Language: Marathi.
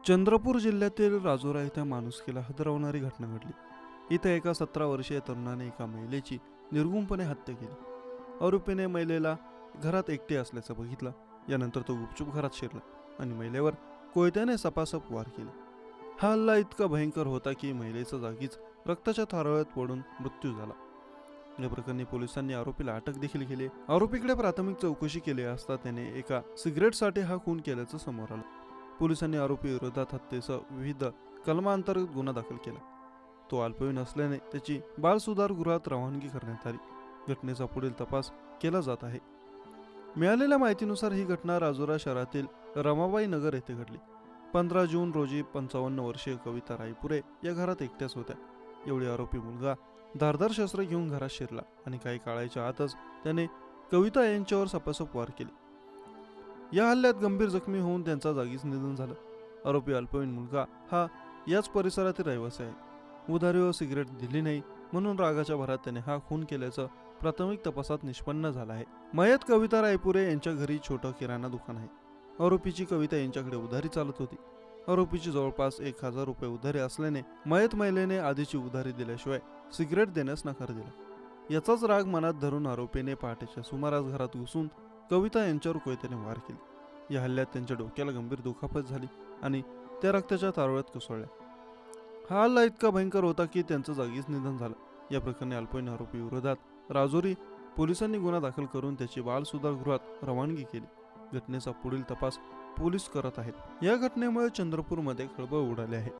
चंद्रपूर जिल्ह्यातील राजुरा येथे माणुसकीला हादरवणारी घटना घडली. इथे एका 17 वर्षीय तरुणाने एका महिलेची निर्गुणपणे हत्या केली. आरोपीने महिलेला घरात एकटे असल्याचं बघितलं. यानंतर तो गुपचूप घरात शिरला आणि महिलेवर कोयत्याने सपासप वार केले. हा हल्ला इतका भयंकर होता की महिलेचा जागीच रक्ताच्या थारोळ्यात पडून मृत्यू झाला. या प्रकरणी पोलिसांनी आरोपीला अटक देखील केली. आरोपीकडे प्राथमिक चौकशी केली असता त्याने एका सिगरेटसाठी हा खून केल्याचं समोर आलं. पोलिसांनी आरोपी विरोधात हत्येसह विविध कलमांतर्गत गुन्हा दाखल केला. तो अल्पवयीन असल्याने त्याची बालसुधारगृहात रवानगी करण्यात आली. घटनेचा पुढील तपास केला जात आहे. मिळालेल्या माहितीनुसार ही घटना राजुरा शहरातील रमाबाई नगर येथे घडली. 15 जून रोजी 55 वर्षीय कविता रायपुरे या घरात एकट्याच होत्या. एवढी आरोपी मुलगा धारदार शस्त्र घेऊन घरात शिरला आणि काही काळाच्या आतच त्याने कविता यांच्यावर सपासप वार केले. या हल्ल्यात गंभीर जखमी होऊन त्यांचा जागीच निधन झालं. आरोपी अल्पवयीन मुलगा हा याच परिसरातील रहिवासी आहे. उधारी व सिगरेट दिली नाही म्हणून रागाच्या भरात त्याने हा खून केल्याचं प्राथमिक तपासात निष्पन्न झालं आहे. मयत कविता रायपुरे यांच्या घरी छोटं किराणा दुकान आहे. आरोपीची कविता यांच्याकडे उधारी चालत होती. आरोपीची जवळपास 1000 रुपये उधारी असल्याने मयत महिलेने आधीची उधारी दिल्याशिवाय सिगरेट देण्यास नकार दिला. याचाच राग मनात धरून आरोपीने पहाटेच्या सुमारास घरात घुसून कविता यांच्यावर कोयत्याने वार केले. या हल्ल्यात त्यांच्या डोक्याला गंभीर दुखापत झाली आणि त्या रक्ताच्या तारळ्यात कोसळल्या. हा हल्ला इतका भयंकर होता की त्यांचं जागीच निधन झालं. या प्रकरणी अल्पवयीन आरोपी विरोधात राजुरी पोलिसांनी गुन्हा दाखल करून त्याची बालसुधारगृहात रवानगी केली. घटनेचा पुढील तपास पोलीस करत आहेत. या घटनेमुळे चंद्रपूरमध्ये खळबळ उडाली आहे.